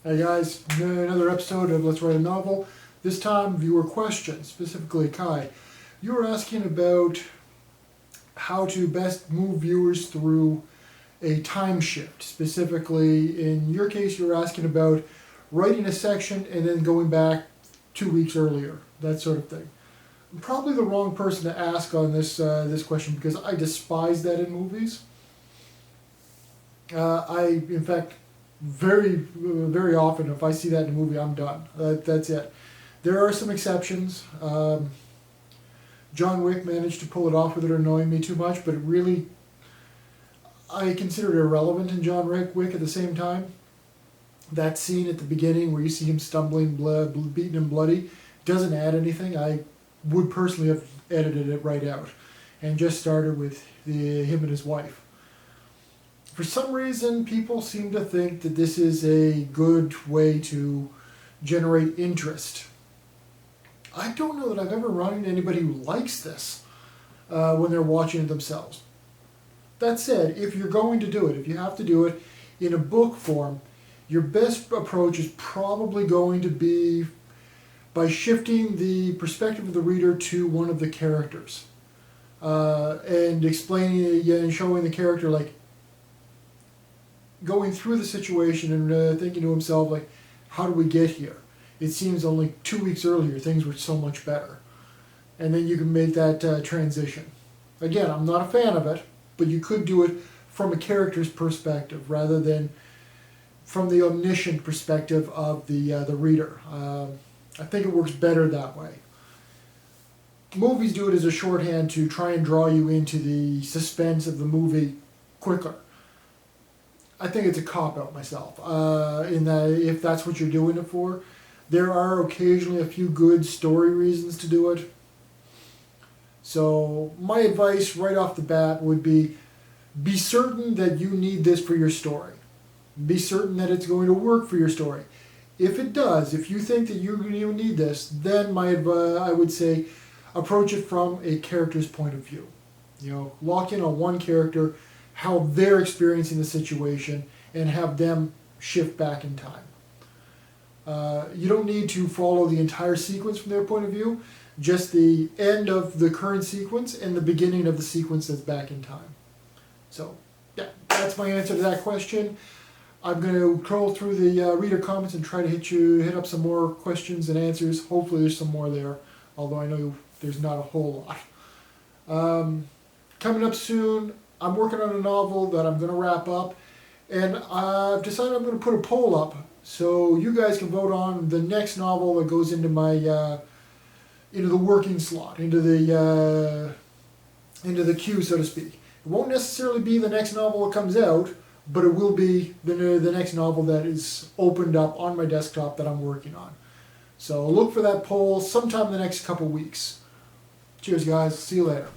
Hey guys, another episode of Let's Write a Novel. This time, viewer questions, specifically Kai. You were asking about how to best move viewers through a time shift. Specifically, in your case, you were asking about writing a section and then going back 2 weeks earlier, that sort of thing. I'm probably the wrong person to ask on this question because I despise that in movies. In fact, very often, if I see that in a movie, I'm done. That's it. There are some exceptions. John Wick managed to pull it off without annoying me too much, but I consider it irrelevant in John Wick at the same time. That scene at the beginning where you see him stumbling, beaten and bloody, doesn't add anything. I would personally have edited it right out and just started with him and his wife. For some reason, people seem to think that this is a good way to generate interest. I don't know that I've ever run into anybody who likes this when they're watching it themselves. That said, if you're going to do it, if you have to do it in a book form, your best approach is probably going to be by shifting the perspective of the reader to one of the characters and explaining and showing the character, like, going through the situation and thinking to himself, like, how do we get here? It seems only 2 weeks earlier things were so much better. And then you can make that transition. Again, I'm not a fan of it, but you could do it from a character's perspective rather than from the omniscient perspective of the reader. I think it works better that way. Movies do it as a shorthand to try and draw you into the suspense of the movie quicker. I think it's a cop-out myself, in that if that's what you're doing it for. There are occasionally a few good story reasons to do it. So my advice right off the bat would be certain that you need this for your story. Be certain that it's going to work for your story. If it does, if you think that you need this, then I would say approach it from a character's point of view. Lock in on one character, how they're experiencing the situation, and have them shift back in time. You don't need to follow the entire sequence from their point of view, just the end of the current sequence and the beginning of the sequence that's back in time. So, yeah, that's my answer to that question. I'm going to scroll through the reader comments and try to hit up some more questions and answers. Hopefully there's some more there, although I know there's not a whole lot. Coming up soon, I'm working on a novel that I'm going to wrap up, and I've decided I'm going to put a poll up so you guys can vote on the next novel that goes into my into the working slot, into the queue, so to speak. It won't necessarily be the next novel that comes out, but it will be the next novel that is opened up on my desktop that I'm working on. So look for that poll sometime in the next couple weeks. Cheers, guys. See you later.